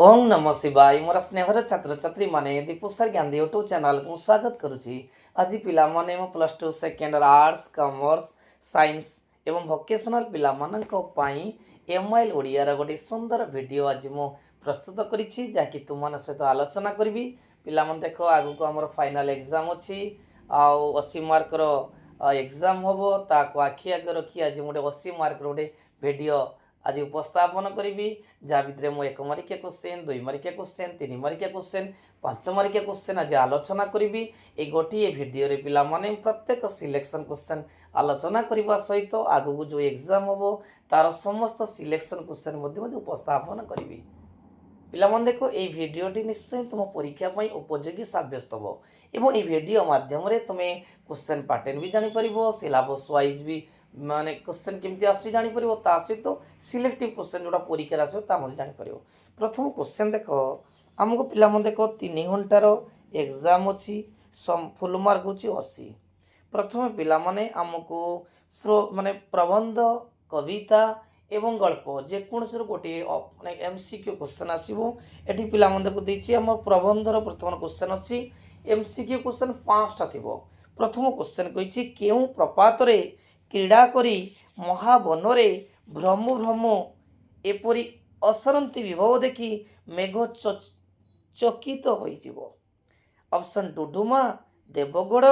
ओम नमः शिवाय मोर स्नेहर छात्र छात्री माने दीपुसर ज्ञान यूट्यूब चैनल को स्वागत करुछि। आज पिला माने मो plus two second arts commerce science एवं वोकेशनल पिला मानक पई एमआईएल ओडिया रा गोटे सुंदर वीडियो आज मो प्रस्तुत करिछि जाकि तुम मन सहित आलोचना करबी। पिला मन देखो आगु को हमर फाइनल एग्जाम अछि आ 80 मार्क रो एग्जाम होबो ताको आखि आगे रखी आज मोटे 80 मार्क रो गोटे वीडियो आज उपस्थापन करी जहाँ भितर मुझे 1 मार्किया क्वेश्चन 2 मार्किया क्वेश्चन 3 मार्किया क्वेश्चन 5 मार्किया क्वेश्चन आज आलोचना करी। ए गोटे भिडियो रे पिला माने प्रत्येक सिलेक्शन क्वेश्चन आलोचना करने सहित आगु को जो एग्जाम हम तार समस्त सिलेक्शन क्वेश्चन उपस्थापन करी। पिला मन देखो ये भिडियोटी निश्चय तुम परीक्षा उपयोगी सब्यस्त हो एवं ये भिडियो माध्यम तुम्हें क्वेश्चन पैटर्न भी जापर सिलेबस वाइज भी माने क्वेश्चन केमती आसी जापर ता सहित सिलेक्टिव क्वेश्चन जोटा परीक्षा आसो जापर। प्रथम क्वेश्चन देख आमको पिला मन देख 3 घंटार एग्जाम अच्छी फुल मार्क हो 80। प्रथम पिला माने आमको माने प्रबंध कविता एवं गल्प जेकोसी गोटे माने एमसीक्यू क्वेश्चन आसो ये पिला को देती आम प्रबंधर प्रथम क्वेश्चन अच्छी एमसीक्यू क्वेश्चन 5टा थी। प्रथम क्वेश्चन कही केउ प्रपात क्रीड़ा करी महाबनरे भ्रमु भ्रमु एपरी असरंती विभव देखी मेघ चकित हो। ऑप्शन डुडुमा देवगढ़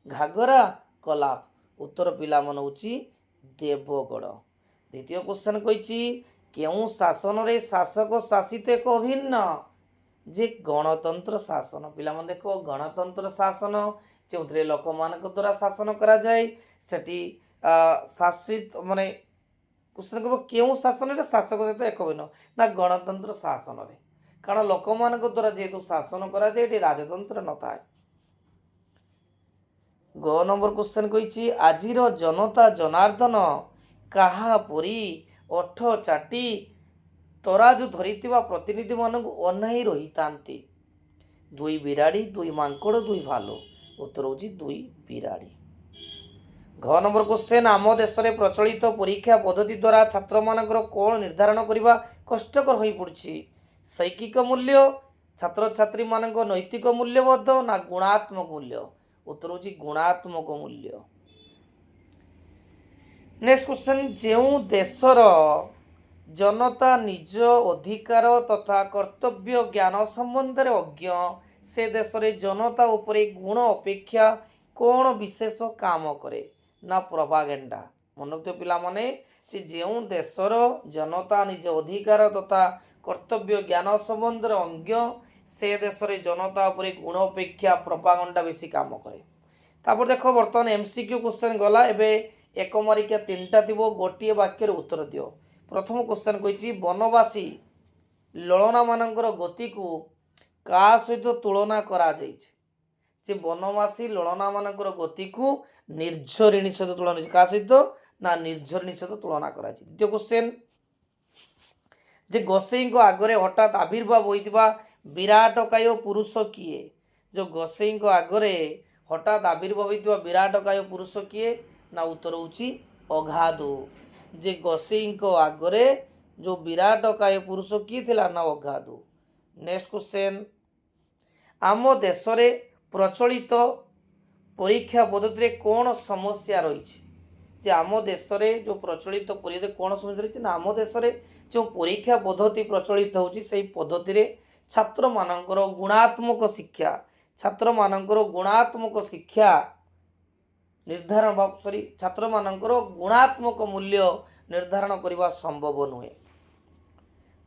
घागरा कलाप उत्तर पिला मन होची देवगढ़। द्वितीय क्वेश्चन कही केउ शासन रे शासक शासित एक अभिन्न जे गणतंत्र शासन। पिला मन देखो गणतंत्र शासन जो लोक मान द्वारा शासन करा जाए सेठी शासित माने क्वेश्चन कह क्यों शासन रे शासक सहित एक भिन्न ना गणतंत्र शासन रे कारण लोक मान द्वारा जेहेतु शासन करा जाए ये राजतंत्र न था। ग नंबर क्वेश्चन कही आजिर जनता जनार्दन काहा परी ओठ चाटी तराजु धरिथिबा प्रतिनिधि मानक अनाई रही तांती 2 बिराड़ी 2 मांकड़ 2 भालू उत्तर होची 2 बिराड़ी। घ नंबर क्वेश्चन आम देश में प्रचलित परीक्षा पद्धति द्वारा छात्र मानकर कौन निर्धारण करने कष्टकर हो पड़ी शैक्षिक मूल्य छात्र छात्री मान नैतिक मूल्यबोध ना गुणात्मक मूल्य उत्तर होची गुणात्मक मूल्य। नेक्स्ट क्वेश्चन जो देशर जनता निज अधिकार तथा कर्तव्य ज्ञान संबंध में अज्ञ से देश में जनता उपरे गुण अपेक्षा कौन विशेष काम करे ना प्रोपागेंडा। मन रखियो पिला माने जो देशर जनता निज अधिकार तथा कर्तव्य ज्ञान संबंध में अज्ञ से देश में जनता उपरे गुण अपेक्षा प्रोपागेंडा बेसी काम करे। तापर देखो बर्तमान एमसीक्यू क्वेश्चन गला एबे 1 मार्किया 3टा थी गोटे वाक्य उत्तर दियो। प्रथम क्वेश्चन कही वनवासी ललना मानकर गति को का सहित तुलना करा जे वनवासी ललना मानकर गति को निर्झरिणी सहित तुलना क्या सहित ना निर्झरिणी सहित तुलना करा। द्वितीय क्वेश्चन जे गोसाई आगरे हठात आविर्भाव होता विराटकाय पुरुष किए जो गोसाई आगरे हठात आविर्भाव होता विराटकाय पुरुष किए ना उत्तर होची अगाधु। जे गोसाई आगरे जो विराटकाय पुरुष किए थिला ना अगाधु। नेक्स्ट क्वेश्चन आम देश रे प्रचलित परीक्षा पद्धति रे कौन समस्या रही जे आम देश रे जो प्रचलित परीक्षा कौन समस्या रही ना आम देश रे जो परीक्षा पद्धति प्रचलित होची से पद्धति रे छात्र मानकर गुणात्मक शिक्षा निर्धारण सॉरी छात्र मानकर गुणात्मक मूल्य निर्धारण करने संभव नुहे।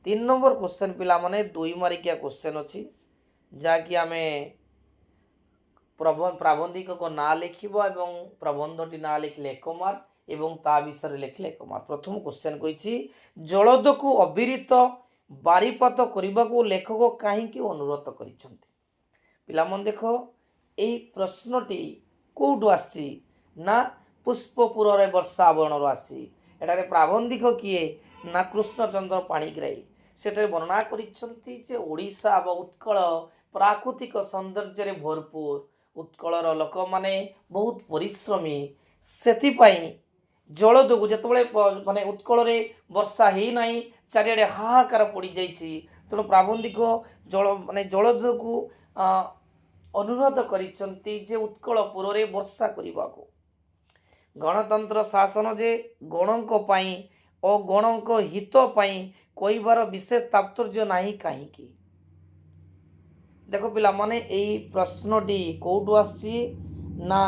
3 नंबर क्वेश्चन पिला माने 2 मार्किया क्वेश्चन अच्छी जहाँकि आम प्राबंधिक को ना लिखा एवं प्रबंधटी ना लिखले 1 मार्क एवं ता विषय लिखले 1 मार्क। प्रथम क्वेश्चन कही जलद को अविरत बारिपात करने को लेखक कहीं अनुरोध करिसेंति। पिला मन देखो यही प्रश्नटी कौटू आसी ना पुष्पपुर रे वर्षा बणर आसी एटारे प्राबंधिक किए ना कृष्णचंद्र पाणिग्राही सेठारे वर्णना करिसेंति जे ओडिशा व उत्कल प्राकृतिक सौंदर्य रे भरपूर उत्कलर लोक माने बहुत परिश्रमी सेथिपाई जलदକୁ ଯେତେବେଳେ ମାନେ ଉତ୍କଳରେ ବର୍ଷା ହେଇନାହିଁ ଚାରିଆଡ଼େ ହାହାକାର ପଡ଼ିଯାଇଛି ତେଣୁ ପ୍ରାବନ୍ଧିକ ଜଳଦୂତକୁ ଅନୁରୋଧ କରିଛନ୍ତି ଯେ ଉତ୍କଳପୁରରେ ବର୍ଷା କରିବାକୁ। ଗଣତନ୍ତ୍ର ଶାସନ ଯେ ଗଣଙ୍କ ପାଇଁ ଓ ଗଣଙ୍କ ହିତ ପାଇଁ କହିବାର ବିଶେଷ ତାତ୍ପର୍ଯ୍ୟ ନାହିଁ କାହିଁକି? ଦେଖ ପିଲାମାନେ ଏଇ ପ୍ରଶ୍ନଟି କୋଉଠୁ ଆସିଛି ନା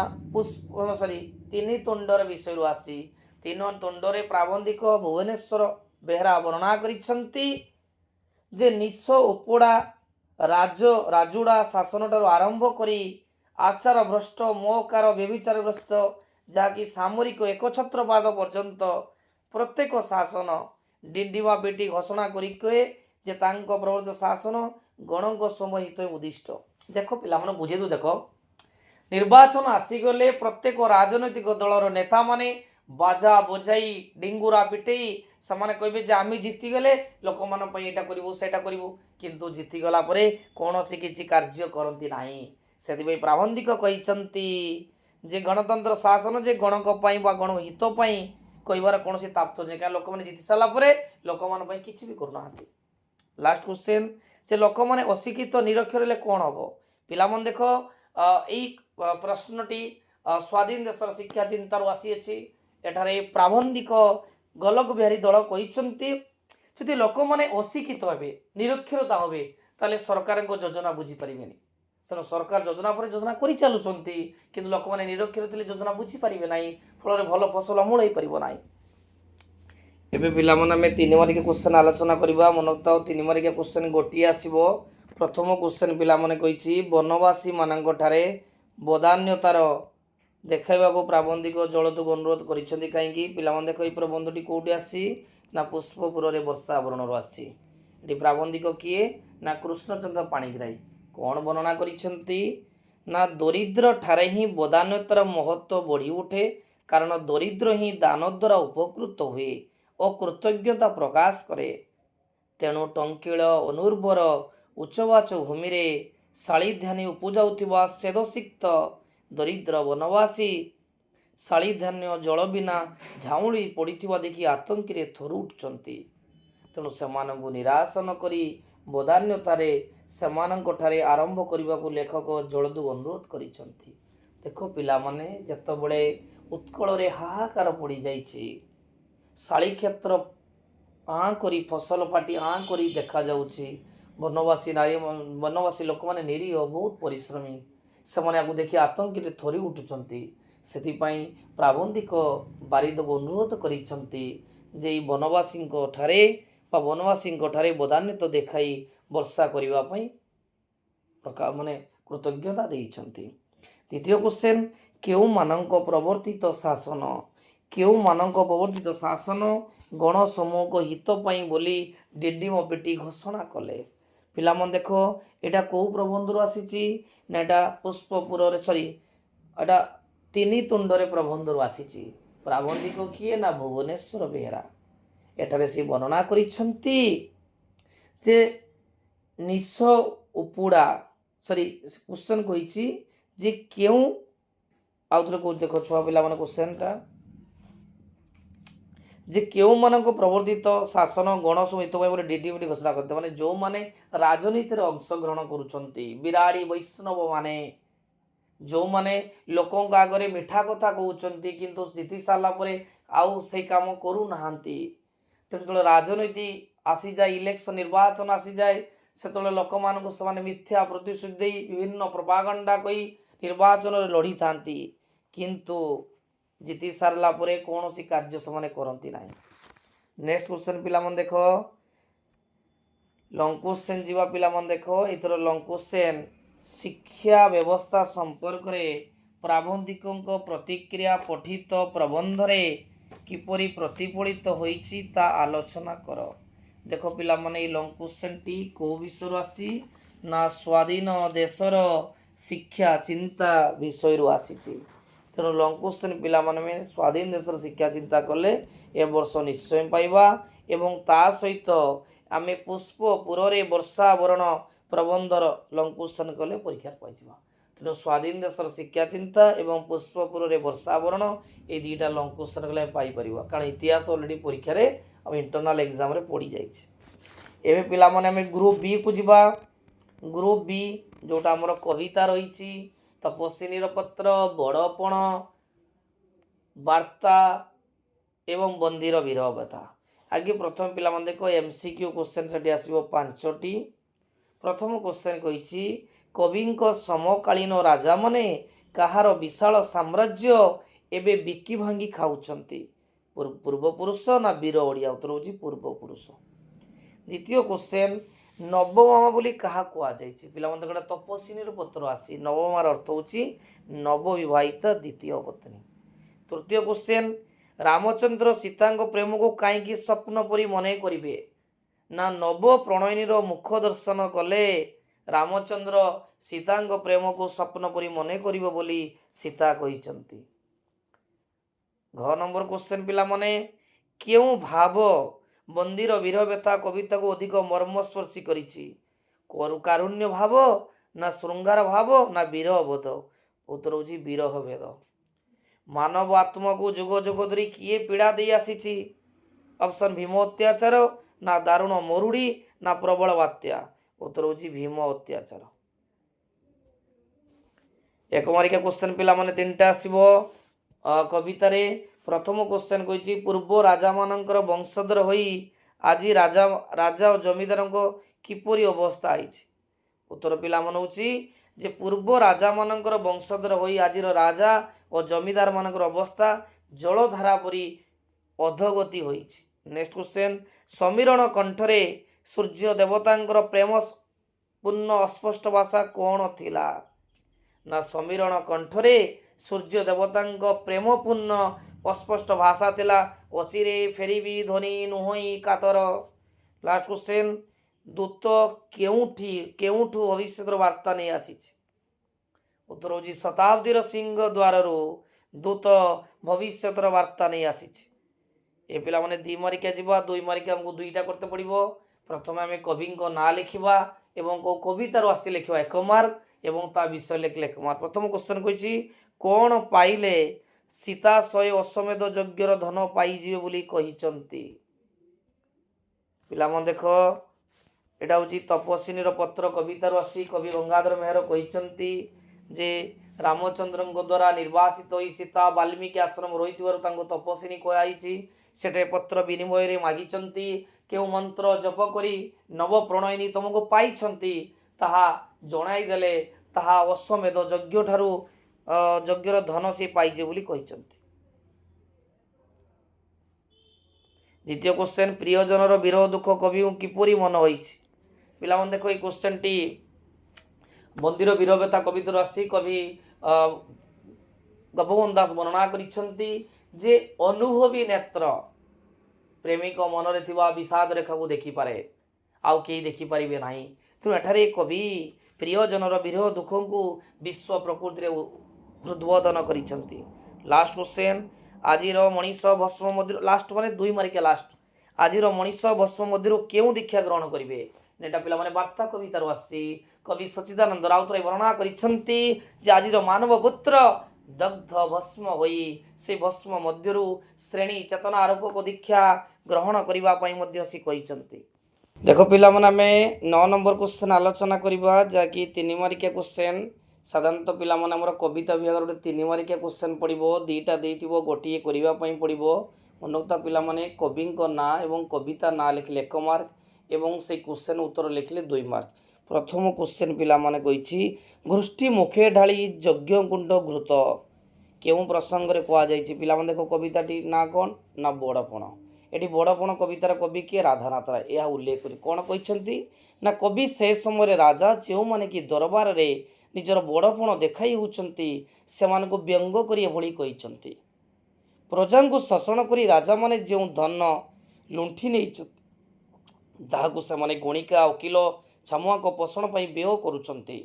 ତିନି ତୁଣ୍ଡର ବିଷୟରୁ ଆସିଛି। ତିନି ତୁଣ୍ଡରେ ପ୍ରାବନ୍ଧିକ ଭୁବନେଶ୍ୱର ବେହେରା ବର୍ଣ୍ଣନା କରିଛନ୍ତି ଯେ ନିଶ ଉପଡ଼ା ରାଜୁଡ଼ା ଶାସନଠାରୁ ଆରମ୍ଭ କରି ଆଚାର ଭ୍ରଷ୍ଟ ମୋହକାର ବ୍ୟଭିଚାରଗ୍ରସ୍ତ ଯାହାକି ସାମରିକ ଏକଛତ୍ରବାଦ ପର୍ଯ୍ୟନ୍ତ ପ୍ରତ୍ୟେକ ଶାସନ ଡିଣ୍ଡିମା ପିଟି ଘୋଷଣା କରି କହେ ଯେ ତାଙ୍କ ପ୍ରବର୍ତ୍ତ ଶାସନ ଗଣଙ୍କ ସମହିତ ଉଦ୍ଦିଷ୍ଟ। ଦେଖ ପିଲାମାନେ ବୁଝେଇଦୁ। ଦେଖ ନିର୍ବାଚନ ଆସିଗଲେ ପ୍ରତ୍ୟେକ ରାଜନୈତିକ ଦଳର ନେତାମାନେ ବାଜା ବଜାଇ ଡିଙ୍ଗୁରା ପିଟେଇ ସେମାନେ କହିବେ ଯେ ଆମେ ଜିତିଗଲେ ଲୋକମାନଙ୍କ ପାଇଁ ଏଇଟା କରିବୁ ସେଇଟା କରିବୁ, କିନ୍ତୁ ଜିତିଗଲା ପରେ କୌଣସି କିଛି କାର୍ଯ୍ୟ କରନ୍ତି ନାହିଁ। ସେଥିପାଇଁ ପ୍ରାବନ୍ଧିକ କହିଛନ୍ତି ଯେ ଗଣତନ୍ତ୍ର ଶାସନ ଯେ ଗଣଙ୍କ ପାଇଁ ବା ଗଣ ହିତ ପାଇଁ କହିବାର କୌଣସି ତାତ୍ପର୍ଯ୍ୟ ନାହିଁ, କାରଣ ଲୋକମାନେ ଜିତି ସାରିଲା ପରେ ଲୋକମାନଙ୍କ ପାଇଁ କିଛି ବି କରୁନାହାନ୍ତି। ଲାଷ୍ଟ କ୍ୱେଶ୍ଚନ୍ ଯେ ଲୋକମାନେ ଅଶିକ୍ଷିତ ନିରକ୍ଷର ହେଲେ କ'ଣ ହେବ? ପିଲାମାନେ ଦେଖ ଏଇ ପ୍ରଶ୍ନଟି ସ୍ୱାଧୀନ ଦେଶର ଶିକ୍ଷା ଚିନ୍ତାରୁ ଆସିଅଛି। ଏଠାରେ ପ୍ରାବନ୍ଧିକ ଗୋଲକ ବିହାରୀ ଦଳ କହିଛନ୍ତି ଯଦି ଲୋକମାନେ ଅଶିକ୍ଷିତ ହେବେ ନିରକ୍ଷରତା ହେବେ ତାହେଲେ ସରକାରଙ୍କ ଯୋଜନା ବୁଝିପାରିବେନି। ତେଣୁ ସରକାର ଯୋଜନା ପରେ ଯୋଜନା କରିଚାଲୁଛନ୍ତି, କିନ୍ତୁ ଲୋକମାନେ ନିରକ୍ଷର ଥିଲେ ଯୋଜନା ବୁଝିପାରିବେ ନାହିଁ, ଫଳରେ ଭଲ ଫସଲ ଅମଳ ହୋଇପାରିବ ନାହିଁ। ଏବେ ପିଲାମାନେ ଆମେ 3 ମାର୍କିଆ କ୍ୱେଶ୍ଚନ୍ ଆଲୋଚନା କରିବା। ମନୋକ୍ତାଉ 3 ମାର୍କିଆ କ୍ୱେଶ୍ଚନ୍ ଗୋଟିଏ ଆସିବ। ପ୍ରଥମ କ୍ୱେଶ୍ଚନ୍ ପିଲାମାନେ କହିଛି ବନବାସୀ ମାନଙ୍କଠାରେ ବଦାନ୍ୟତାର ଦେଖାଇବାକୁ ପ୍ରାବନ୍ଧିକ ଜଳଦୂତକୁ ଅନୁରୋଧ କରିଛନ୍ତି କାହିଁକି? ପିଲାମାନେ ଦେଖ ଏଇ ପ୍ରବନ୍ଧଟି କୋଉଠି ଆସିଛି ନା ପୁଷ୍ପପୁରରେ ବର୍ଷା ଆବରଣରୁ ଆସିଛି। ଏଠି ପ୍ରାବନ୍ଧିକ କିଏ ନା କୃଷ୍ଣଚନ୍ଦ୍ର ପାଣିଗ୍ରାହୀ। କ'ଣ ବର୍ଣ୍ଣନା କରିଛନ୍ତି ନା ଦରିଦ୍ର ଠାରେ ହିଁ ବଦାନ୍ୟତାର ମହତ୍ଵ ବଢ଼ି ଉଠେ, କାରଣ ଦରିଦ୍ର ହିଁ ଦାନ ଦ୍ୱାରା ଉପକୃତ ହୁଏ ଓ କୃତଜ୍ଞତା ପ୍ରକାଶ କରେ। ତେଣୁ ଟଙ୍କିଳ ଅନୁର୍ବର ଉଚ୍ଚବାଚ ଭୂମିରେ ଶାଳିଧାନୀ ଉପୁଜାଉଥିବା ସେଦସିକ୍ତ ଦରିଦ୍ର ବନବାସୀ ଶାଳିଧାନ୍ୟ ଜଳ ବିନା ଝାଉଁଳି ପଡ଼ିଥିବା ଦେଖି ଆତଙ୍କରେ ଥରି ଉଠୁଛନ୍ତି। ତେଣୁ ସେମାନଙ୍କୁ ନିରାଶ ନ କରି ବଦାନ୍ୟତାରେ ସେମାନଙ୍କଠାରେ ଆରମ୍ଭ କରିବାକୁ ଲେଖକ ଜଳଦୂତ ଅନୁରୋଧ କରିଛନ୍ତି। ଦେଖ ପିଲାମାନେ ଯେତେବେଳେ ଉତ୍କଳରେ ହାହାକାର ପଡ଼ିଯାଇଛି, ଶାଳି କ୍ଷେତ୍ର ଆଁ କରି ଫସଲ ପାଟି ଆଁ କରି ଦେଖାଯାଉଛି, ବନବାସୀ ଲୋକମାନେ ନିରୀହ ବହୁତ ପରିଶ୍ରମୀ, ସେମାନେ ଆକୁ ଦେଖି ଆତଙ୍କରେ ଥରି ଉଠୁଛନ୍ତି। ସେଥିପାଇଁ ପ୍ରାବନ୍ଧିକ ବାରିଦକୁ ଅନୁରୋଧ କରିଛନ୍ତି ଯେ ଏଇ ବନବାସୀଙ୍କ ଠାରେ ବଦାନ୍ୟତା ଦେଖାଇ ବର୍ଷା କରିବା ପାଇଁ କୃତଜ୍ଞତା ଦେଇଛନ୍ତି। ଦ୍ୱିତୀୟ କ୍ୱେଶ୍ଚନ୍ କେଉଁମାନଙ୍କ ପ୍ରବର୍ତ୍ତିତ ଶାସନ ଗଣ ସମୂହଙ୍କ ହିତ ପାଇଁ ବୋଲି ଡିଣ୍ଡିମ ପିଟି ଘୋଷଣା କଲେ? ପିଲାମାନେ ଦେଖ ଏଇଟା କୋଉ ପ୍ରବନ୍ଧରୁ ଆସିଛି ନା ଏଇଟା ପୁଷ୍ପପୁରରେ ଏଇଟା 3 ତୁଣ୍ଡରେ ପ୍ରବନ୍ଧରୁ ଆସିଛି। ପ୍ରାବନ୍ଧିକ କିଏ ନା ଭୁବନେଶ୍ୱର ବେହେରା। ଏଠାରେ ସେ ବର୍ଣ୍ଣନା କରିଛନ୍ତି ଯେ ନିଶ ଉପୁଡ଼ା କ୍ୱେଶ୍ଚନ୍ କହିଛି ଯେ କେଉଁ ଆଉଥରେ କହୁଛି ଦେଖ ଛୁଆ ପିଲାମାନେ କ୍ୱେଶ୍ଚନ୍ଟା ଯେ କେଉଁମାନଙ୍କ ପ୍ରବର୍ତ୍ତିତ ଶାସନ ଗଣ ସହିତ ବୋଲି ଡିଡିମିଟି ଘୋଷଣା କରିଥିଲେ, ମାନେ ଯେଉଁମାନେ ରାଜନୀତିରେ ଅଂଶଗ୍ରହଣ କରୁଛନ୍ତି, ବିରାଡ଼ି ବୈଷ୍ଣବ ମାନେ ଯେଉଁମାନେ ଲୋକଙ୍କ ଆଗରେ ମିଠା କଥା କହୁଛନ୍ତି କିନ୍ତୁ ଜିତି ସାରିଲା ପରେ ଆଉ ସେଇ କାମ କରୁନାହାନ୍ତି। ତେଣୁ ଯେତେବେଳେ ରାଜନୀତି ଆସିଯାଏ, ଇଲେକ୍ସନ ନିର୍ବାଚନ ଆସିଯାଏ, ସେତେବେଳେ ଲୋକମାନଙ୍କୁ ସେମାନେ ମିଥ୍ୟା ପ୍ରତିଶ୍ରୁତି ଦେଇ ବିଭିନ୍ନ ପ୍ରୋପାଗାଣ୍ଡା କହି ନିର୍ବାଚନରେ ଲଢ଼ିଥାନ୍ତି, କିନ୍ତୁ ଜିତି ସାରିଲା ପରେ କୌଣସି କାର୍ଯ୍ୟ ସେମାନେ କରନ୍ତି ନାହିଁ। ନେକ୍ସଟ କ୍ୱେଶ୍ଚନ୍ ପିଲାମାନେ ଦେଖ ଲଙ୍ଗ କ୍ୱେଶ୍ଚନ୍ ଯିବା। ପିଲାମାନେ ଦେଖ ଏଥର ଲଙ୍ଗ କ୍ୱେଶ୍ଚନ୍ ଶିକ୍ଷା ବ୍ୟବସ୍ଥା ସମ୍ପର୍କରେ ପ୍ରାବନ୍ଧିକଙ୍କ ପ୍ରତିକ୍ରିୟା ପଠିତ ପ୍ରବନ୍ଧରେ କିପରି ପ୍ରତିଫଳିତ ହୋଇଛି ତା ଆଲୋଚନା କର। ଦେଖ ପିଲାମାନେ ଏଇ ଲଙ୍ଗ କ୍ୱେଶ୍ଚନ୍ଟି କୋଉ ବିଷୟରୁ ଆସିଛି ନା ସ୍ୱାଧୀନ ଦେଶର ଶିକ୍ଷା ଚିନ୍ତା ବିଷୟରୁ ଆସିଛି। ତେଣୁ ଲଙ୍ଗ କ୍ୱେଶ୍ଚନ୍ ପିଲାମାନେ ସ୍ୱାଧୀନ ଦେଶର ଶିକ୍ଷା ଚିନ୍ତା କଲେ ଏ ବର୍ଷ ନିଶ୍ଚୟ ପାଇବା, ଏବଂ ତା ସହିତ ଆମେ ପୁଷ୍ପପୁରରେ ବର୍ଷା ବରଣ ପ୍ରବନ୍ଧର ଲଙ୍ଗ କ୍ୱେଶ୍ଚନ୍ କଲେ ପରୀକ୍ଷାରେ ପାଇଯିବା। ତେଣୁ ସ୍ୱାଧୀନ ଦେଶର ଶିକ୍ଷା ଚିନ୍ତା ଏବଂ ପୁଷ୍ପପୁରରେ ବର୍ଷା ବରଣ এই ଦୁଇଟା ଲଙ୍ଗ କ୍ୱେଶ୍ଚନ୍ କଲେ ପାଇପାରିବା, କାରଣ ଇତିହାସ ଅଲରେଡ଼ି ପରୀକ୍ଷାରେ ଆଉ ଇଣ୍ଟରନାଲ ଏକ୍ଜାମରେ ପଡ଼ିଯାଇଛି। एबे पिलामने आमे ग्रुप बी को जिबा। ग्रुप बी जोटा हमर कविता रही तपस्विनीर पत्र, बड़पण, वार्ता एवं बंदीर विरह व्यथा। आगे प्रथम पिला देख एमसीक्यू क्वेश्चन से आसो 5टी। प्रथम क्वेश्चन कही कवि समकालीन राजा माने कहार विशाल साम्राज्य एबे बिकी भांगी खाऊंच पूर्वपुरुष ना वीर ओडिया। उत्तर होची पूर्वपुरुष। द्वितीय क्वेश्चन नवमामा बोली कहा कुआ जायछि पिला मन गोटे तपस्विनीर पत्र आसी नवमार अर्थ होची नवविवाहित द्वितीय पत्नी। तृतीय क्वेश्चन रामचंद्र सीता प्रेम को कहीं स्वप्न परी मन करेंगे ना नव प्रणयनीर मुख दर्शन कले रामचंद्र सीता प्रेम को स्वप्न परी मन करिबो बोली सीता कहिसंती। घ नंबर क्वेश्चन पिला मने केउ भाव बंदीर वीर व्यथा कविता को अधिक मर्मस्पर्शी करिछि कारुण्य भाव ना श्रृंगार भाव ना विरह बोध। उत्तर होची विरह भेद। मानव आत्मा को जुग जुग धरी किए पीड़ा दे आसी। ऑप्शन भीम अत्याचार ना दारुण मरुड़ी ना प्रबल बात्या। उत्तर होची भीम अत्याचार। एक मारिका क्वेश्चन पिला माने तीनटा आसीबो कवितारे। प्रथम क्वेश्चन कही पूर्व राजा मानकर वंशधर होई आज राजा राजा और जमीदार को किपरि अवस्था आई। उत्तर पिला मन होची जे पूर्व राजा मानकर वंशधर होई आज राजा और जमीदार मानकर अवस्था जलधारा परी अधोगति होईछि। नेक्स्ट क्वेश्चन समीरण कंठरे सूर्य देवतांकर प्रेम पूर्ण अस्पष्ट भाषा कौन थिला ना समीरण कंठरे सूर्य देवतांक प्रेम पूर्ण अस्पष्ट भाषा थिला अचिरे फेरिबी ध्वनि नुहई कातर। लास्ट क्वेश्चन दूत केउठू भविष्य वार्ता नहीं आसी। उत्तर होची शताब्दीर सिंह द्वार दूत भविष्य वार्ता नहीं आसी। ए पिला माने 2 मारिका जीवा 2 मारिका हमको 2टा करते पड़िबो। प्रथम आम कवि ना लिखा एवं कवितार आसी लिखा 1 मार्क एवं ता विषय लिखले 1 मार्क। प्रथम क्वेश्चन कही कौन पाइले सीता 100 अश्वमेध यज्ञर धन पाइजिवे बोली कहिचंती। पिला मन देख एटा होची तपस्विनीर पत्र कवितार आसी कवि गंगाधर मेहर कहिचंती जे रामचंद्र द्वारा निर्वासित होई सीता वाल्मीकि आश्रम रही तपस्विनी कही सेटे पत्र विनिमय रे मागिचंती केउ मंत्र जप करी नव प्रणयनी तुमको पाइछंती ताहा जणाई देले ताहा अश्वमेध यज्ञ ठारू यज्ञर धन से पाइजे बोली कहिचंती। द्वितीय क्वेश्चन प्रियजनर विरह दुख कवि किपरि मन होइछि। पिला मन देखो ए क्वेश्चन टी बंदीर विरह व्यथा कवितर आसी कवि गोपबंधु दास वर्णना करिसंती जे अनुभवी नेत्र प्रेमिक मन रे थिबा विषाद रेखा को देखि पारे आउ केही देखि परिबे नाही। तेणु एठारे कवि प्रियजनर विरह दुख को विश्व प्रकृति रे हृदबोधन करिसंती। लास्ट क्वेश्चन आजिर मनीष भस्म मदिर लास्ट माने 2 मारिका लास्ट आजिर मनीष भस्म मदिर केउ दीक्षा ग्रहण करिवे नेटा पिला माने वार्ता कवितार आसी कवि सच्चिदानंद राउतराय वर्णना करिसंती जे आजिर मानव पुत्र दग्ध भस्म होई से भस्म मध्यरु श्रेणी चेतना आरोप को दीक्षा ग्रहण करिबा पई मध्य से कहिसंती। देखो पिला माने आमे 9 नंबर क्वेश्चन आलोचना करिबा जाकी 3 मारिका क्वेश्चन साधारणतः पिला माने हमर कविता विभाग रे 3 मारिका क्वेश्चन पड़िबो 2टा देइथिबो गोटिए करिबा पई पड़िबो। मनोक्ता पिला माने कवि ना एवं कविता ना लिखले 1 मार्क एवं से क्वेश्चन उत्तर लिखले 2 मार्क। प्रथम क्वेश्चन पिला माने कहिछि घृष्टि मुखे ढाली यज्ञ कुंड घृत केउ प्रसंग रे कहा जायछि। पिला माने देखो कविताटी ना कोन ना बड़पण। एटी बड़पण कवितार कवि के राधानाथ राय यह उल्लेख करि कोन कहिसंती ना कवि से समय राजा जो माने कि दरबार रे निजर बड़पण देखाई होउचंती सेमान को व्यंग करी एभली कहिसंती। प्रजा को शोषण करी राजा माने जो धन लुंठी नहीं ताहाकु सेमाने गणिका वकील छामुआ को पोषण पर व्यय करुचंती।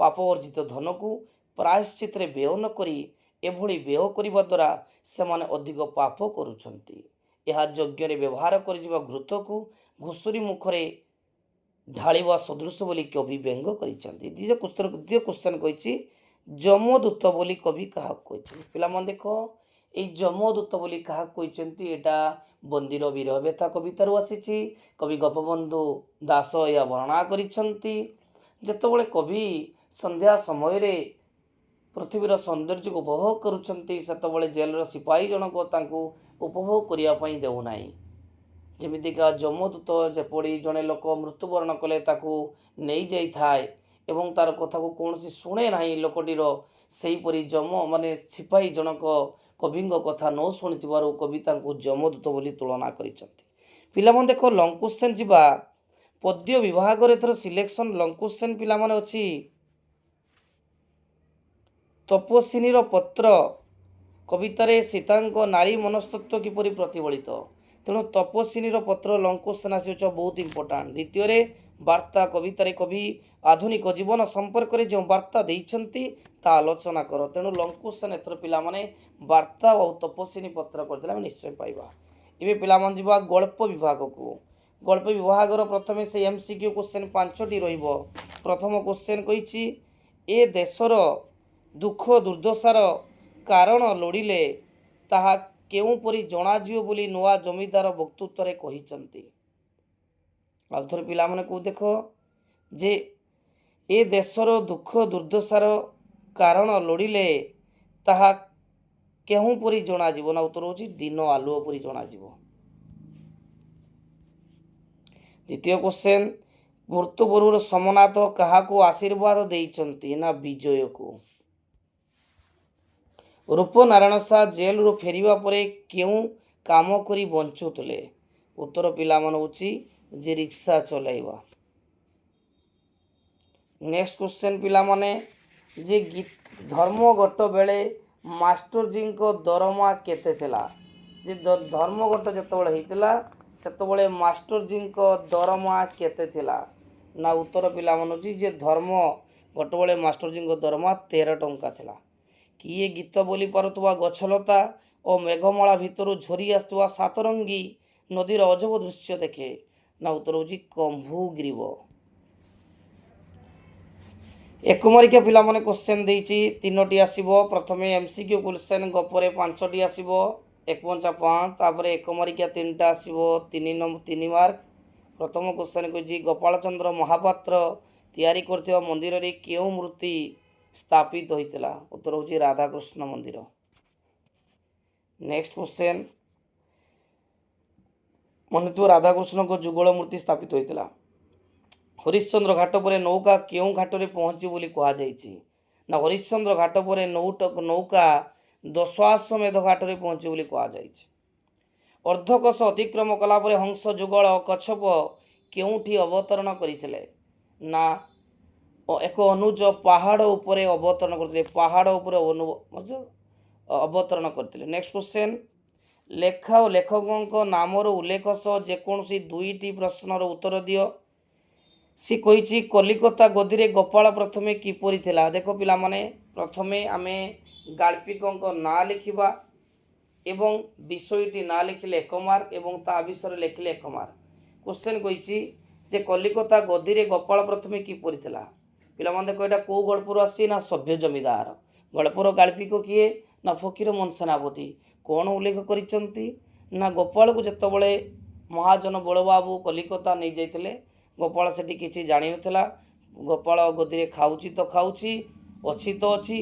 पाप अर्जित धन को प्रायश्चित रे व्यय न करी एभली व्यय करिबा द्वारा सेमाने अधिक पाप करुचंती। यह यज्ञ रे व्यवहार करिजिबा घृत को घुसुरी मुखरे ढालिबा सदृश बोली कवि व्यंग करिचंती। द्वितीय क्वेश्चन कहिछि जमदूत बोली कवि कहा कहिछि। पिला मन देखो এই যମଦୂତ ବୋଲି କାହାକୁ କହିଛନ୍ତି? ଏଇଟା ବନ୍ଦୀର ବିରହ ବ୍ୟଥା କବିତାରୁ ଆସିଛି। କବି ଗୋପବନ୍ଧୁ ଦାସ ଏହା ବର୍ଣ୍ଣନା କରିଛନ୍ତି। ଯେତେବେଳେ କବି ସନ୍ଧ୍ୟା ସମୟରେ ପୃଥିବୀର ସୌନ୍ଦର୍ଯ୍ୟକୁ ଉପଭୋଗ କରୁଛନ୍ତି, ସେତେବେଳେ ଜେଲର ସିପାହୀ ଜଣକ ତାଙ୍କୁ ଉପଭୋଗ କରିବା ପାଇଁ ଦେଉନାହିଁ। ଯେମିତିକା ଯମଦୂତ ଯେପରି ଜଣେ ଲୋକ ମୃତ୍ୟୁବରଣ କଲେ ତାକୁ ନେଇଯାଇଥାଏ ଏବଂ ତାର କଥାକୁ କୌଣସି ଶୁଣେ ନାହିଁ ଲୋକଟିର, ସେହିପରି ସିପାହୀ ଜଣକ କବିଙ୍କ କଥା ନ ଶୁଣିଥିବାରୁ କବି ତାଙ୍କୁ ଯମଦୂତ ବୋଲି ତୁଳନା କରିଛନ୍ତି। ପିଲାମାନେ ଦେଖ, ଲଙ୍ଗ କ୍ୱେଶ୍ଚନ୍ ଯିବା। ପଦ୍ୟ ବିଭାଗରେ ଏଥର ସିଲେକ୍ସନ୍ ଲଙ୍ଗ କ୍ୱେଶ୍ଚନ୍ ପିଲାମାନେ ଅଛି। ତପସ୍ୱିନୀର ପତ୍ର କବିତାରେ ସୀତାଙ୍କ ନାରୀ ମନସ୍ତତ୍ୱ କିପରି ପ୍ରତିଫଳିତ? ତେଣୁ ତପସ୍ୱିନୀର ପତ୍ର ଲଙ୍ଗ କ୍ୱେଶ୍ଚନ୍ ଆସିଅଛି, ବହୁତ ଇମ୍ପୋର୍ଟାଣ୍ଟ। ଦ୍ୱିତୀୟରେ ବାର୍ତ୍ତା କବିତାରେ କବି ଆଧୁନିକ ଜୀବନ ସମ୍ପର୍କରେ ଯେଉଁ ବାର୍ତ୍ତା ଦେଇଛନ୍ତି ତା ଆଲୋଚନା କର। ତେଣୁ ଲଙ୍ଗ କ୍ୱେଶ୍ଚନ୍ ଏଥର ପିଲାମାନେ ବାର୍ତ୍ତା ଆଉ ତପସ୍ୱିନୀ ପତ୍ର କରିଦେଲେ ଆମେ ନିଶ୍ଚୟ ପାଇବା। ଏବେ ପିଲାମାନେ ଯିବା ଗଳ୍ପ ବିଭାଗକୁ। ଗଳ୍ପ ବିଭାଗର ପ୍ରଥମେ ସେ MCQ କ୍ୱେଶ୍ଚନ୍ 5ଟି ରହିବ। ପ୍ରଥମ କ୍ୱେଶ୍ଚନ୍ କହିଛି, ଏ ଦେଶର ଦୁଃଖ ଦୁର୍ଦ୍ଦଶାର କାରଣ ଲୋଡ଼ିଲେ ତାହା କେଉଁପରି ଜଣାଯିବ ବୋଲି ନୂଆ ଜମିଦାର ବକ୍ତୃତାରେ କହିଛନ୍ତି? ଆଉ ଥରେ ପିଲାମାନଙ୍କୁ ଦେଖ ଯେ ଏ ଦେଶର ଦୁଃଖ ଦୁର୍ଦ୍ଦଶାର କାରଣ ଲୋଡ଼ିଲେ ତାହା କେଉଁପରି ଜଣାଯିବ? ନା ଉତ୍ତର ହେଉଛି ଦିନ ଆଲୁଅ ପରି ଜଣାଯିବ। ଦ୍ୱିତୀୟ କ୍ୱେଶ୍ଚନ୍, ମୃତ୍ୟୁପୂର୍ବରୁ ସୋମନାଥ କାହାକୁ ଆଶୀର୍ବାଦ ଦେଇଛନ୍ତି? ନା ବିଜୟକୁ। ରୂପନାରାୟଣ ସାହା ଜେଲରୁ ଫେରିବା ପରେ କେଉଁ କାମ କରି ବଞ୍ଚୁଥିଲେ? ଉତ୍ତର ପିଲାମାନେ ହେଉଛି ଯେ ରିକ୍ସା ଚଲାଇବା। ନେକ୍ସଟ କ୍ୱେଶ୍ଚନ୍ ପିଲାମାନେ, ଯେ ଧର୍ମଘଟ ବେଳେ ମାଷ୍ଟରଜୀଙ୍କ ଦରମା କେତେ ଥିଲା? ଯେ ଧର୍ମଘଟ ଯେତେବେଳେ ହେଇଥିଲା ସେତେବେଳେ ମାଷ୍ଟରଜୀଙ୍କ ଦରମା କେତେ ଥିଲା? ନା ଉତ୍ତର ପିଲାମାନେ ହେଉଛି ଯେ ଧର୍ମଘଟ ବେଳେ ମାଷ୍ଟରଜୀଙ୍କ ଦରମା 13 ଟଙ୍କା ଥିଲା। କିଏ ଗୀତ ବୋଲି ପାରୁଥିବା ଗଛଲତା ଓ ମେଘମାଳା ଭିତରୁ ଝରି ଆସୁଥିବା ସାତରଙ୍ଗୀ ନଦୀର ଅଜବ ଦୃଶ୍ୟ ଦେଖେ? ନା ଉତ୍ତର ହେଉଛି କମ୍ଭୁଗ୍ରୀବ। ଏକମାରିକା ପିଲାମାନେ କ୍ୱେଶ୍ଚନ୍ ଦେଇଛି 3ଟି ଆସିବ। ପ୍ରଥମେ MCQ କ୍ୱେଶ୍ଚନ୍ ଗପରେ 5ଟି ଆସିବ, 1×5। ତାପରେ ଏକମାରିକା 3ଟା ଆସିବ, 3 ମାର୍କ। ପ୍ରଥମ କ୍ୱେଶ୍ଚନ୍ କହିଛି, ଗୋପାଳଚନ୍ଦ୍ର ମହାପାତ୍ର ତିଆରି କରିଥିବା ମନ୍ଦିରରେ କେଉଁ ମୂର୍ତ୍ତି ସ୍ଥାପିତ ହୋଇଥିଲା? ଉତ୍ତର ହେଉଛି ରାଧାକୃଷ୍ଣ ମନ୍ଦିର। ନେକ୍ସଟ କ୍ୱେଶ୍ଚନ୍, ମନେଥିବ ରାଧାକୃଷ୍ଣଙ୍କ ଯୁଗଳ ମୂର୍ତ୍ତି ସ୍ଥାପିତ ହୋଇଥିଲା। ହରିଶ୍ଚନ୍ଦ୍ର ଘାଟ ପରେ ନୌକା କେଉଁ ଘାଟରେ ପହଞ୍ଚିବ ବୋଲି କୁହାଯାଇଛି? ନା ହରିଶ୍ଚନ୍ଦ୍ର ଘାଟ ପରେ ନୌକା ଦଶାଶ୍ୱମେଧ ଘାଟରେ ପହଞ୍ଚିବ ବୋଲି କୁହାଯାଇଛି। ଅର୍ଦ୍ଧକୋଶ ଅତିକ୍ରମ କଲାପରେ ହଂସ ଯୁଗଳ କଚ୍ଛପ କେଉଁଠି ଅବତରଣ କରିଥିଲେ? ନା ଏକ ଅନୁଜ ପାହାଡ଼ ଉପରେ ଅବତରଣ କରିଥିଲେ। ପାହାଡ଼ ଉପରେ ଅବତରଣ କରିଥିଲେ। ନେକ୍ସଟ କ୍ୱେଶ୍ଚନ୍, ଲେଖା ଓ ଲେଖକଙ୍କ ନାମର ଉଲ୍ଲେଖ ସହ ଯେକୌଣସି 2ଟି ପ୍ରଶ୍ନର ଉତ୍ତର ଦିଅ। ସେ କହିଛି, କଲିକତା ଗଦିରେ ଗୋପାଳ ପ୍ରଥମେ କିପରି ଥିଲା? ଦେଖ ପିଲାମାନେ, ପ୍ରଥମେ ଆମେ ଗାଳ୍ପିକଙ୍କ ନାଁ ଲେଖିବା ଏବଂ ବିଷୟଟି ନାଁ ଲେଖିଲେ 1 ମାର୍କ ଏବଂ ତା ବିଷୟରେ ଲେଖିଲେ 1 ମାର୍କ। କ୍ୱେଶ୍ଚନ୍ କହିଛି ଯେ କଲିକତା ଗଦିରେ ଗୋପାଳ ପ୍ରଥମେ କିପରି ଥିଲା? ପିଲାମାନେ ଦେଖ, ଏଇଟା କେଉଁ ଗଳ୍ପରୁ ଆସିଛି? ନା ସଭ୍ୟ ଜମିଦାର। ଗଳ୍ପର ଗାଳ୍ପିକ କିଏ? ନା ଫକୀରମୋହନ ସେନାପତି। କ'ଣ ଉଲ୍ଲେଖ କରିଛନ୍ତି? ନା ଗୋପାଳକୁ ଯେତେବେଳେ ମହାଜନ ବଳବାବୁ କଲିକତା ନେଇଯାଇଥିଲେ, ଗୋପାଳ ସେଠି କିଛି ଜାଣିନଥିଲା। ଗୋପାଳ ଗଦିରେ ଖାଉଛି ତ ଖାଉଛି, ଅଛି ତ ଅଛି,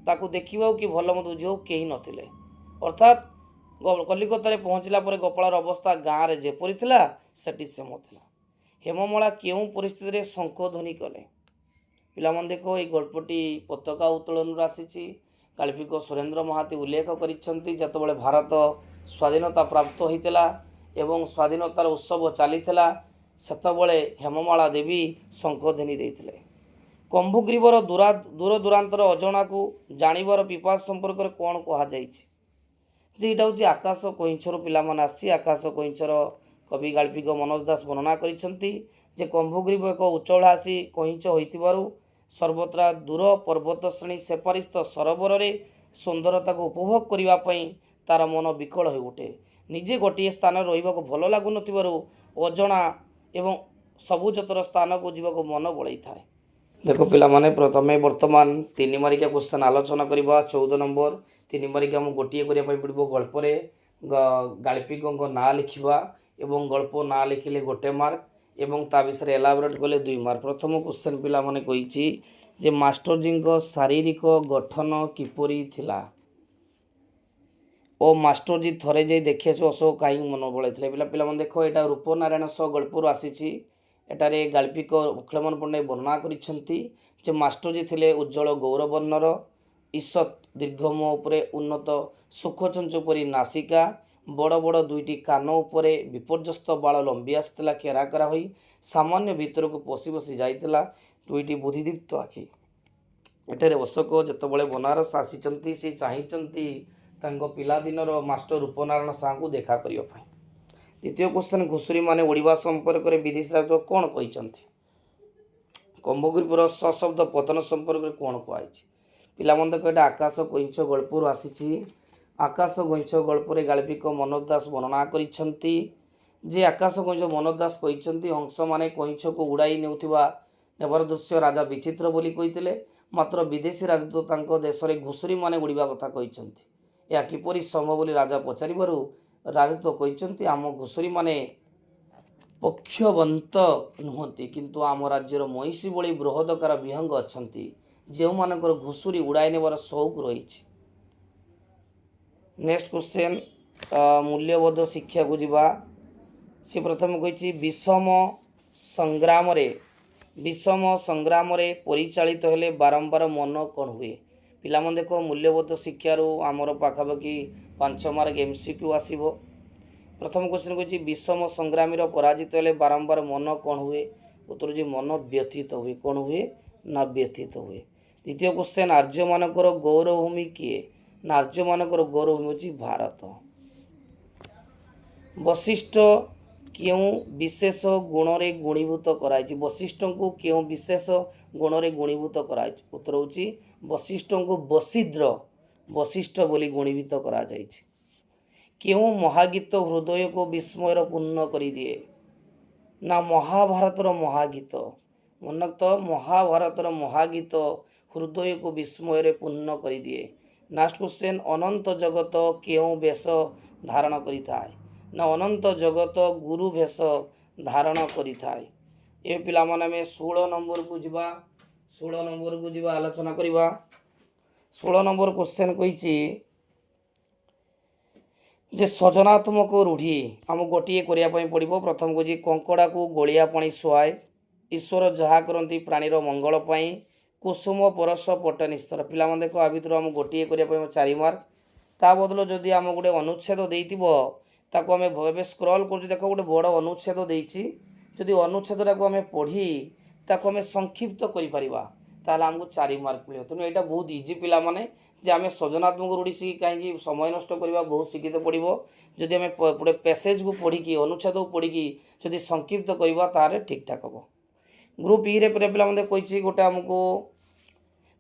ତାକୁ ଦେଖିବାକୁ କି ଭଲ ମନ୍ଦ ବୁଝିବାକୁ କେହି ନଥିଲେ। ଅର୍ଥାତ୍ କଲିକତାରେ ପହଞ୍ଚିଲା ପରେ ଗୋପାଳର ଅବସ୍ଥା ଗାଁରେ ଯେପରି ଥିଲା ସେଠି ସେମିତି ଥିଲା। ହେମମାଳା କେଉଁ ପରିସ୍ଥିତିରେ ଶଙ୍ଖଧ୍ୱନି କଲେ? ପିଲାମାନେ ଦେଖ, ଏଇ ଗଳ୍ପଟି ପତାକା ଉତ୍ତୋଳନରୁ ଆସିଛି। ଗାଳ୍ପିକ ସୁରେନ୍ଦ୍ର ମହାନ୍ତି ଉଲ୍ଲେଖ କରିଛନ୍ତି, ଯେତେବେଳେ ଭାରତ ସ୍ୱାଧୀନତା ପ୍ରାପ୍ତ ହୋଇଥିଲା ଏବଂ ସ୍ୱାଧୀନତାର ଉତ୍ସବ ଚାଲିଥିଲା, ସେତେବେଳେ ହେମମାଳା ଦେବୀ ଶଙ୍ଖଧ୍ୱନି ଦେଇଥିଲେ। କମ୍ଭୁଗ୍ରୀବର ଦୂରଦୂରାନ୍ତର ଅଜଣାକୁ ଜାଣିବାର ପିପାସା ସମ୍ପର୍କରେ କ'ଣ କୁହାଯାଇଛି? ଯେ ଏଇଟା ହେଉଛି ଆକାଶ କଇଁଛରୁ ପିଲାମାନେ ଆସିଛି। ଆକାଶ କଇଁଛର କବି ଗାଳ୍ପିକ ମନୋଜ ଦାସ ବର୍ଣ୍ଣନା କରିଛନ୍ତି ଯେ କମ୍ଭୁଗ୍ରୀବ ଏକ ଉଚ୍ଚଳାସୀ କଇଁଛ ହୋଇଥିବାରୁ ସର୍ବତ୍ରା ଦୂର ପର୍ବତ ଶ୍ରେଣୀ ସେପାରିସ୍ଥ ସରୋବରରେ ସୁନ୍ଦରତାକୁ ଉପଭୋଗ କରିବା ପାଇଁ ତାର ମନ ବିକଳ ହୋଇ ଉଠେ। ନିଜେ ଗୋଟିଏ ସ୍ଥାନରେ ରହିବାକୁ ଭଲ ଲାଗୁନଥିବାରୁ ଅଜଣା ଏବଂ ସବୁଜତର ସ୍ଥାନକୁ ଯିବାକୁ ମନ ବଳେଇଥାଏ। ଦେଖ ପିଲାମାନେ, ପ୍ରଥମେ ବର୍ତ୍ତମାନ 3 ମାରିକା କ୍ୱେଶ୍ଚନ୍ ଆଲୋଚନା କରିବା। 14 ନମ୍ବର, तीन नंबर आम गोटे करने पड़ो गल्परे गाल्पिकों ना लिखा एवं गल्प ना लिखिले गोटे मार्क एवं ता विषय एलाबोरेट कले 2 मार्क। प्रथम क्वेश्चन पिला माने कहिछि जे मास्टरजी शारीरिक गठन किपरि थिला ओ मास्टरजी थरे जे देखि आसो अशोक कहीं मन बड़े पिला पिला देख यहाँ रूपनारायण सह गल्पुर आसी एटारे गाल्पिक अखिलमोहन पंडे वर्णना कर मास्टरजी थिले उज्जवल गौरवर्णर ईषत दीर्घमुह उपरे उन्नत सुखचंचुपरी नासिका बड़ बड़ दुईटी कान उपरे विपर्यस्त बाल लंबी आसला केराकरा हो सामान्य भितर को पशि पशि जाइतिला दुईटी बुद्धिदीप्त आखि। एठारे अशोक जितेबाला बनारस आसी से चाहती पिलादिनर मास्टर रूपनारायण साहू को देखा करने। द्वितीय क्वेश्चन घुषुरी माने ओडिबा संपर्क में विदेशी राजदूत कौन कहते कंभगिरीपुर सशब्द पतन संपर्क में कौन कहुई पिला देखा आकाश कईंच गल्पुर आसी आकाश कईंच गल्पर गाल्पिक मनोज दास वर्णना करते जे आकाश कईंच मनोज दास कहते हंस माने कईंच को उड़ाई नेबार दृश्य राजा विचित्र बोली कही मात्र विदेशी राजदूत देश में घुषुरी माने उड़ीबा कथा कहते यह किपरि संभव बोली राजा पचारू राजदूत कहते आम घुषुरी माने पक्षवंत नुहति किंतु आम राज्यर महिषी भली बृहदकार विहंग अच्छा जो मानकर घुषुरी उड़ाई नेबार शौक रही। नेक्स्ट क्वेश्चन मूल्यबोध शिक्षा को जीवा सी प्रथम कही विषम संग्राम परिचालित हेले बारंबार मन कौन हुए पिला देख मूल्यबोध शिक्षार आमर पाखापाखि 5 मार्क एमसीक्यू आसीबो। प्रथम क्वेश्चन कही विषम संग्रामी पराजित हेले बारंबार मन कौन हुए उत्तर जी मन व्यथित हुए कौन हुए ना व्यथित हुए। द्वितीय क्वेश्चन आर्य मानकर गौरवभूमि किए ना आर्य मानकर गौरवभूमि हूँ भारत। वशिष्ठ क्यों विशेष गुण रे गुणीभूत कराई वशिष्ठ को क्यों विशेष गुण रे गुणीभूत कराई उत्तर होची वशिष्ठ को वशिद्र वशिष्ठ बोली गुणीभूत करा जायछि। क्यों महागीत हृदय को विस्मयर पूर्ण करी दिए ना महाभारतर महागीत मन तो महाभारतर महागीत हृदय को विस्मयर पूर्ण करी दिए। नेक्स्ट क्वेश्चन अनंत जगत क्यों वेश धारण करी थाए ना अनंत जगत गुरु भेष धारण करी थाए। ए पिला माने में 16 नंबर को जीवा 16 नंबर को जीवा आलोचना करिबा। 16 नंबर क्वेश्चन कहिछि जे सृजनात्मक रूढ़ी आम गोटे करने पड़ो। प्रथम कही कंकड़ा को गोलिया पानी सुहाए ईश्वर जहा करती प्राणीर मंगल पाई कुसुम परस पट निस्तर पिला देख आ भर आम गोटे करने 4 मार्क ता बदल जदि आम गोटे अनुच्छेद देइतिबो ताको आम एबे स्क्रॉल कर देख गोटे बड़ अनुच्छेद देइछि जदि अनुच्छेदटा को आम पढ़ी ताको आम संक्षिप्त करिपरिबा ताहले आमको 4 मार्क मिले। तेणु यहाँ बहुत इजी पिला माने जे आम सृजनात्मक रूढ़ी शिखी कहीं समय नष्ट करवा बहुत शिखिते पड़ो। जदि आम गोटे पैसेज को पढ़ी अनुच्छेद को पढ़ी जदि संक्षिप्त करवा ताहले ठीक ठाक हम। ग्रुप ई रे पिला कही गोटे आमको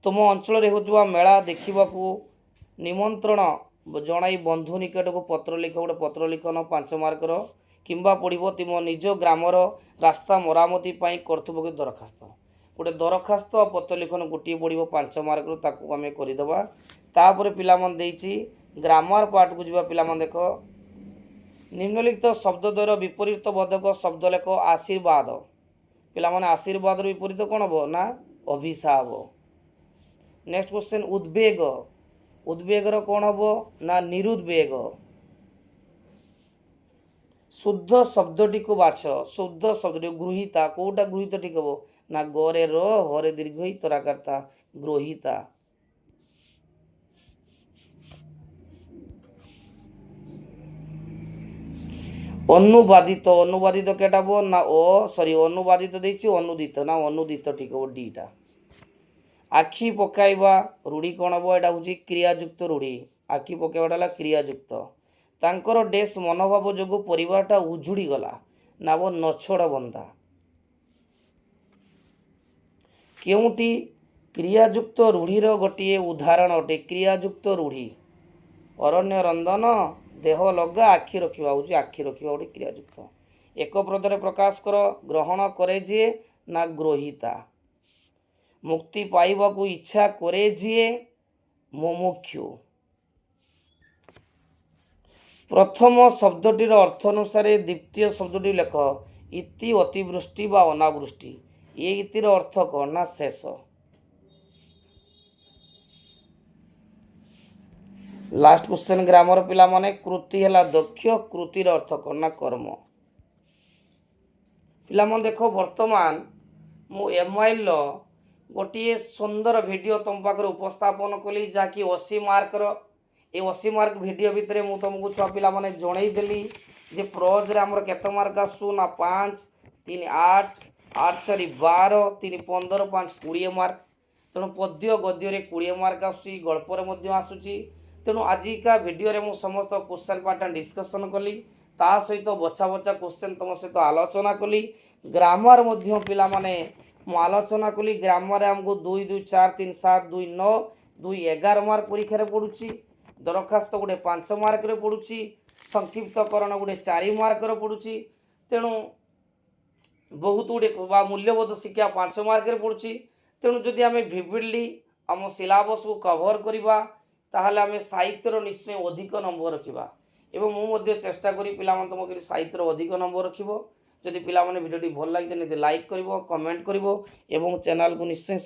तुम अंचल होता मेला देखा निमंत्रण जनाई बंधु निकट को पत्र लिख गोटे पत्र लिखन 5 मार्कर किंबा पढ़ो तुम निज ग्रामर रास्ता मरामती कर्तृपक्ष दरखास्त गोटे दरखास्त पत्र लिखन गोटे पढ़ो 5 मार्कर ताकू आम करदे। तापर पिला ग्रामर पार्ट को जीवा पिला देख निम्नलिखित शब्दद्वयर विपरीत बोधक शब्द लेख आशीर्वाद पिला माने आशीर्वाद विपरीत कौन हम ना अभिशाप। नेक्स्ट क्वेश्चन उद्वेग उद्वेगर कौन हम ना निरुद्वेग। शुद्ध शब्दटी को बाछ शुद्ध शब्द गृहीता कौटा गृहीत ठीक हम ना गरे र हरे दीर्घ ही तराकर्ता गृहीता। अनुवादित अनुवादित केटा बो ना अनुवादित देछि अनुदित ना अनुदित ठीक हो डीटा। आखि पकाइबा रूढ़ी कौन हम यहाँ हूँ क्रियाजुक्त रूढ़ी आखि पकाइबाटा क्रियाजुक्त तांकर डेस मनोभाव जो परिवारटा उजुड़ी गला ना वो नछड़ बंधा केउटी क्रियाजुक्त रूढ़ीर गोटे उदाहरण अटे क्रियाजुक्त रूढ़ी अरण्य रंदन देह लगा आखि रखा हूँ आखि रखा गोटे क्रियाजुक्त। एक पदरे प्रकाश कर ग्रहण करे जे ना ग्रहीता मुक्ति पाइबा को इच्छा करे जे मुमुक्षु ପ୍ରଥମ ଶବ୍ଦଟିର ଅର୍ଥ ଅନୁସାରେ ଦ୍ୱିତୀୟ ଶବ୍ଦଟି ଲେଖ। ଇତି ଅତିବୃଷ୍ଟି ବା ଅନାବୃଷ୍ଟି। ଏ ଇତିର ଅର୍ଥ କ'ଣ ନା ଶେଷ। ଲାଷ୍ଟ କ୍ୱେଶ୍ଚନ ଗ୍ରାମର ପିଲାମାନେ କୃତି ହେଲା ଦକ୍ଷ, କୃତିର ଅର୍ଥ କ'ଣ ନା କର୍ମ। ପିଲାମାନେ ଦେଖ ବର୍ତ୍ତମାନ ମୁଁ ଏମଆଇଏଲ୍ର ଗୋଟିଏ ସୁନ୍ଦର ଭିଡ଼ିଓ ତୁମ ପାଖରେ ଉପସ୍ଥାପନ କଲି, ଯାହାକି 80 ମାର୍କର। ଏ 80 ମାର୍କ ଭିଡ଼ିଓ ଭିତରେ ମୁଁ ତୁମକୁ ଛୁଆ ପିଲାମାନେ ଜଣେଇଦେଲି ଯେ ପ୍ରୋଜ୍ରେ ଆମର କେତେ ମାର୍କ ଆସୁଛୁ ନା 5, 3, 8, 8, 4, 12, 3, 15, 5, 20 ମାର୍କ। ତେଣୁ ପଦ୍ୟ ଗଦ୍ୟରେ 20 ମାର୍କ ଆସୁଛି, ଗଳ୍ପରେ ମଧ୍ୟ ଆସୁଛି। ତେଣୁ ଆଜିକା ଭିଡ଼ିଓରେ ମୁଁ ସମସ୍ତ କ୍ୱେଶ୍ଚନ୍ ପାଟର୍ନ ଡିସ୍କସନ୍ କଲି, ତା ସହିତ ବଛା ବଛା କ୍ୱେଶ୍ଚନ୍ ତୁମ ସହିତ ଆଲୋଚନା କଲି। ଗ୍ରାମାର ମଧ୍ୟ ପିଲାମାନେ ମୁଁ ଆଲୋଚନା କଲି। ଗ୍ରାମରେ ଆମକୁ 2, 2, 4, 3, 7, 2, 9, 2, 11 ମାର୍କ ପରୀକ୍ଷାରେ ପଡ଼ୁଛି। ଦରଖାସ୍ତ ଗୋଟେ 5 ମାର୍କରେ ପଡ଼ୁଛି। ସଂକ୍ଷିପ୍ତକରଣ ଗୋଟେ 4 ମାର୍କର ପଡ଼ୁଛି। ତେଣୁ ବହୁତ ଗୁଡ଼ିଏ ବା ମୂଲ୍ୟବୋଧ ଶିକ୍ଷା 5 ମାର୍କରେ ପଡ଼ୁଛି। ତେଣୁ ଯଦି ଆମେ ଭିଭିଡ଼ଲି ଆମ ସିଲାବସ୍କୁ କଭର୍ କରିବା, ତାହେଲେ ଆମେ ସାହିତ୍ୟର ନିଶ୍ଚୟ ଅଧିକ ନମ୍ବର ରଖିବା। ଏବଂ ମୁଁ ମଧ୍ୟ ଚେଷ୍ଟା କରି ପିଲାମାନେ ତୁମ କରି ସାହିତ୍ୟର ଅଧିକ ନମ୍ବର ରଖିବ। ଯଦି ପିଲାମାନେ ଭିଡ଼ିଓଟି ଭଲ ଲାଗିଲେ ଲାଇକ୍ କରିବ, କମେଣ୍ଟ କରିବ ଏବଂ ଚ୍ୟାନେଲକୁ ନିଶ୍ଚୟ